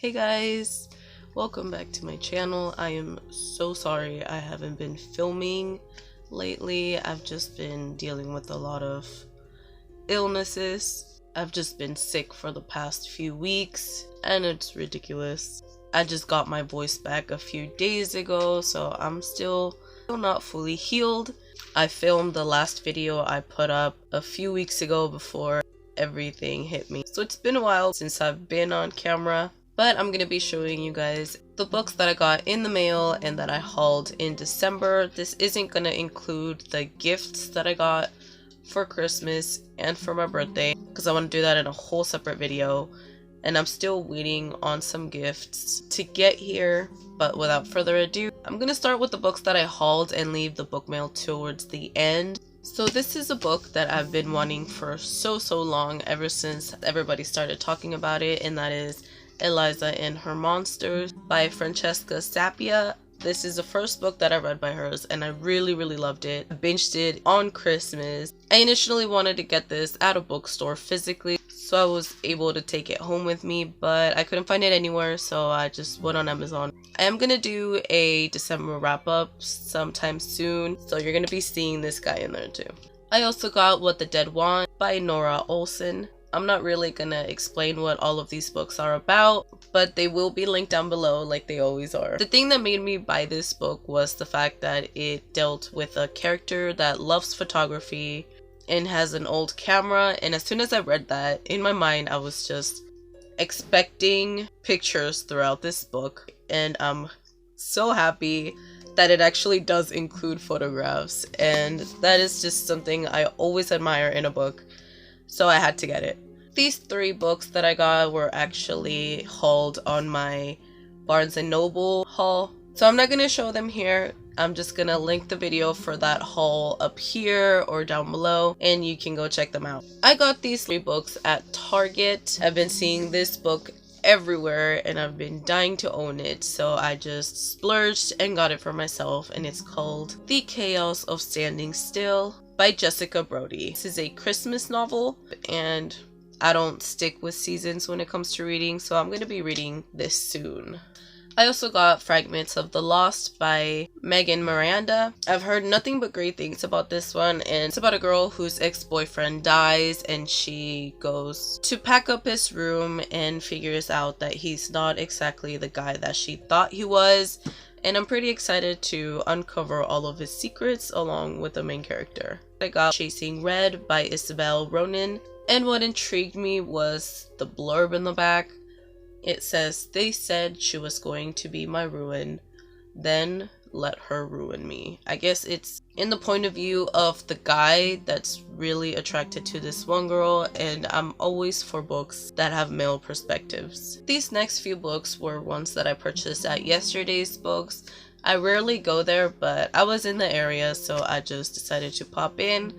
Hey guys, welcome back to my channel. I am so sorry I haven't been filming lately. I've just been dealing with a lot of illnesses. I've just been sick for the past few weeks and it's ridiculous. I just got my voice back a few days ago, so I'm still not fully healed. I filmed the last video I put up a few weeks ago before everything hit me. So it's been a while since I've been on camera. But I'm going to be showing you guys the books that I got in the mail and that I hauled in December. This isn't going to include the gifts that I got for Christmas and for my birthday, because I want to do that in a whole separate video. And I'm still waiting on some gifts to get here. But without further ado, I'm going to start with the books that I hauled and leave the book mail towards the end. So this is a book that I've been wanting for so long, ever since everybody started talking about it, and that is ELIZA and Her Monsters by Francesca Sapia. This is the first book that I read by hers and I really loved it. I binged it on Christmas. I initially wanted to get this at a bookstore physically, so I was able to take it home with me, but I couldn't find it anywhere, so I just went on Amazon. I am gonna do a December wrap up sometime soon, so you're gonna be seeing this guy in there too. I also got What the Dead Want by Nora Olson. I'm not really gonna explain what all of these books are about, but they will be linked down below like they always are. The thing that made me buy this book was the fact that it dealt with a character that loves photography and has an old camera, and as soon as I read that, in my mind I was just expecting pictures throughout this book, and I'm so happy that it actually does include photographs, and that is just something I always admire in a book, so I had to get it. These three books that I got were actually hauled on my Barnes & Noble haul, so I'm not going to show them here. I'm just going to link the video for that haul up here or down below, and you can go check them out. I got these three books at Target. I've been seeing this book everywhere and I've been dying to own it, so I just splurged and got it for myself, and it's called The Chaos of Standing Still by Jessica Brody. This is a Christmas novel, and I don't stick with seasons when it comes to reading, so I'm going to be reading this soon. I also got Fragments of the Lost by Megan Miranda. I've heard nothing but great things about this one, and it's about a girl whose ex-boyfriend dies and she goes to pack up his room and figures out that he's not exactly the guy that she thought he was. And I'm pretty excited to uncover all of his secrets along with the main character. I got Chasing Red by Isabel Ronan, and what intrigued me was the blurb in the back. It says, "They said she was going to be my ruin, then let her ruin me." I guess it's in the point of view of the guy that's really attracted to this one girl, and I'm always for books that have male perspectives. These next few books were ones that I purchased at Yesterday's Books. I rarely go there, but I was in the area, so I just decided to pop in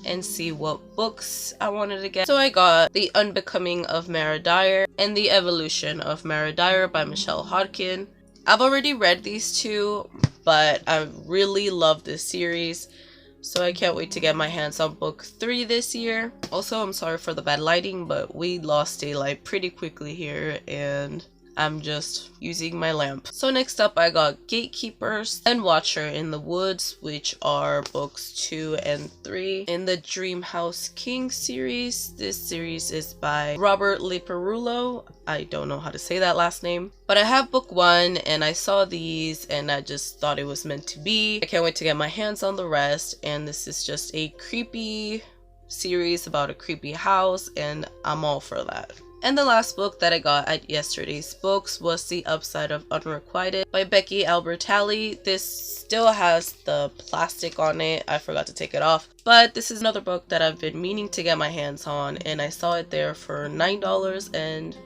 and see what books I wanted to get. So I got The Unbecoming of MER-CHARMER and The Evolution of MER-CHARMER by Michelle Hodkin. I've already read these two, but I really love this series, so I can't wait to get my hands on book 3 this year. Also, I'm sorry for the bad lighting, but we lost daylight pretty quickly here and I'm just using my lamp. So next up I got Gatekeepers and Watcher in the Woods, which are books 2 and 3 in the Dream House King series. This series is by Robert Leporullo. I don't know how to say that last name, but I have book 1 and I saw these and I just thought it was meant to be. I can't wait to get my hands on the rest, and this is just a creepy series about a creepy house and I'm all for that. And the last book that I got at Yesterday's Books was The Upside of Unrequited by Becky Albertalli. This still has the plastic on it. I forgot to take it off. But this is another book that I've been meaning to get my hands on, and I saw it there for $9 and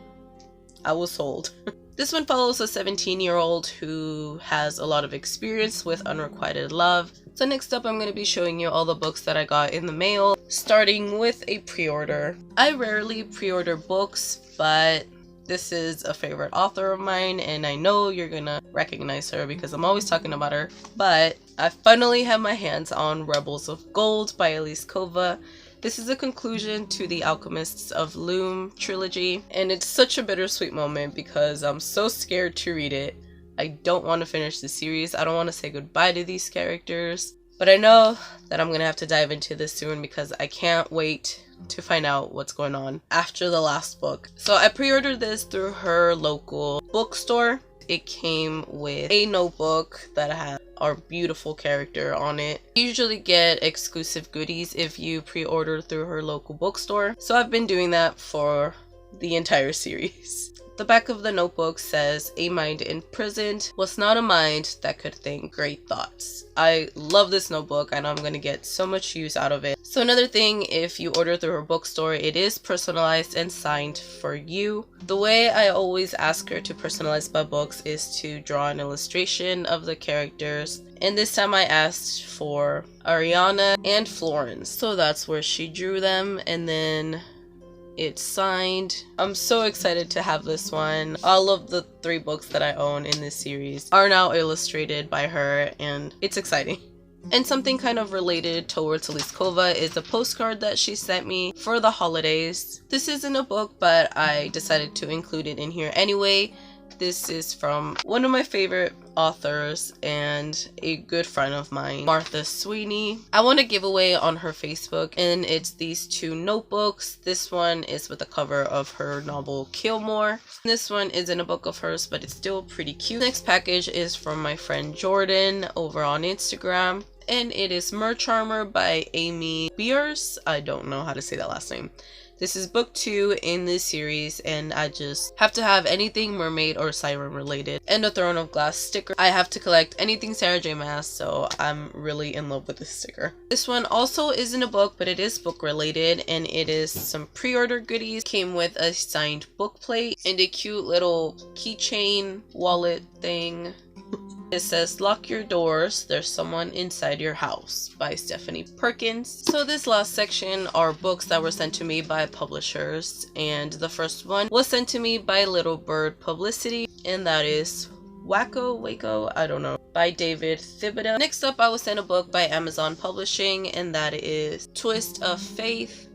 I was sold. This one follows a 17-year-old who has a lot of experience with unrequited love. So next up I'm going to be showing you all the books that I got in the mail, starting with a pre-order. I rarely pre-order books, but this is a favorite author of mine and I know you're gonna recognize her because I'm always talking about her. But I finally have my hands on Rebels of Gold by Elise Kova. This is a conclusion to the Alchemists of Loom trilogy, and it's such a bittersweet moment because I'm so scared to read it. I don't want to finish the series. I don't want to say goodbye to these characters, but I know that I'm gonna have to dive into this soon because I can't wait to find out what's going on after the last book. So I pre-ordered this through her local bookstore. It came with a notebook that had our beautiful character on it. You usually get exclusive goodies if you pre-order through her local bookstore, so I've been doing that for the entire series. The back of the notebook says, "A mind imprisoned was not a mind that could think great thoughts." I love this notebook and I'm gonna get so much use out of it. So another thing, if you order through her bookstore, it is personalized and signed for you. The way I always ask her to personalize my books is to draw an illustration of the characters. And this time I asked for Ariana and Florence. So that's where she drew them, and then it's signed. I'm so excited to have this one. All of the 3 books that I own in this series are now illustrated by her, and it's exciting. And something kind of related towards Elizkova is a postcard that she sent me for the holidays. This isn't a book, but I decided to include it in here anyway. This is from one of my favorite authors and a good friend of mine, Martha Sweeney. I won a giveaway on her Facebook, and it's these 2 notebooks. This one is with the cover of her novel KILLMORE. This one isn't a book of hers, but it's still pretty cute. Next package is from my friend Jordan over on Instagram, and it is MER-CHARMER by Amy Beers. I don't know how to say that last name. This is book 2 in this series, and I just have to have anything mermaid or siren related. And a Throne of Glass sticker. I have to collect anything Sarah J Maas, so I'm really in love with this sticker. This one also isn't a book, but it is book related, and it is some pre-order goodies. Came with a signed book plate and a cute little keychain wallet thing. It says, "Lock your doors, there's someone inside your house," by Stephanie Perkins. So this last section are books that were sent to me by publishers, and the first one was sent to me by Little Bird Publicity, and that is WACO, I don't know, by David Thibodeau. Next up, I was sent a book by Amazon Publishing, and that is Twist of Faith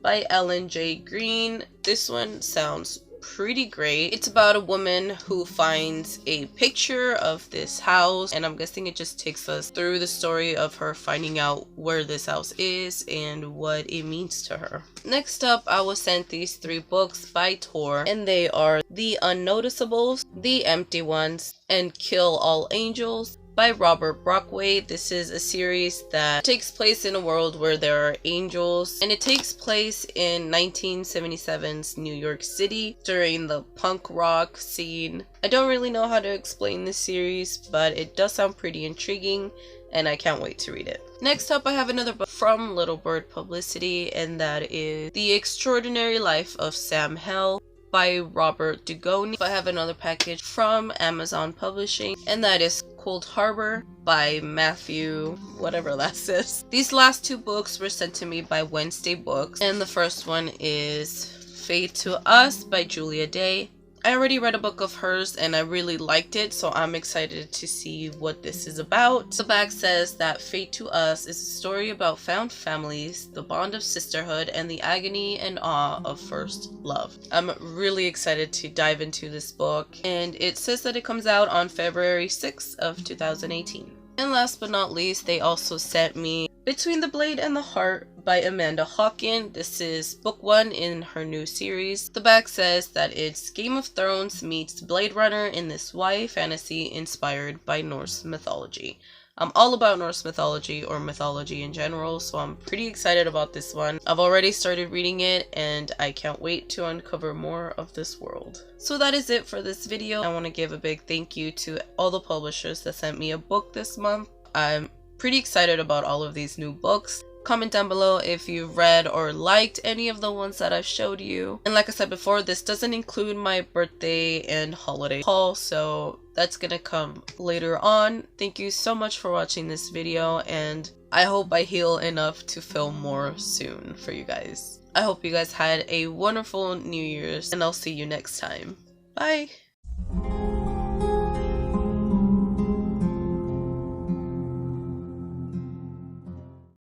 by Ellen J. Green. This one sounds pretty great. It's about a woman who finds a picture of this house, and I'm guessing it just takes us through the story of her finding out where this house is and what it means to her. Next up, I was sent these 3 books by Tor, and they are The Unnoticeables, The Empty Ones, and Kill All Angels by Robert Brockway. This is a series that takes place in a world where there are angels, and it takes place in 1977's New York City during the punk rock scene. I don't really know how to explain this series, but it does sound pretty intriguing, and I can't wait to read it. Next up, I have another book from Little Bird Publicity, and that is The Extraordinary Life of Sam Hell by Robert Dugoni. I have another package from Amazon Publishing, and that is Cold Harbor by Matthew, whatever that says. These last 2 books were sent to me by Wednesday Books, and the first one is Fade to Us by Julia Day. I already read a book of hers and I really liked it, so I'm excited to see what this is about. The back says that Fate to Us is a story about found families, the bond of sisterhood, and the agony and awe of first love. I'm really excited to dive into this book, and it says that it comes out on February 6th of 2018. And last but not least, they also sent me Between the Blade and the Heart by Amanda Hawken. This is book 1 in her new series. The back says that it's Game of Thrones meets Blade Runner in this YA fantasy inspired by Norse mythology. I'm all about Norse mythology, or mythology in general, so I'm pretty excited about this one. I've already started reading it, and I can't wait to uncover more of this world. So that is it for this video. I want to give a big thank you to all the publishers that sent me a book this month. I'm pretty excited about all of these new books. Comment down below if you've read or liked any of the ones that I've showed you. And like I said before, this doesn't include my birthday and holiday haul, so that's gonna come later on. Thank you so much for watching this video, and I hope I heal enough to film more soon for you guys. I hope you guys had a wonderful New Year's, and I'll see you next time. Bye!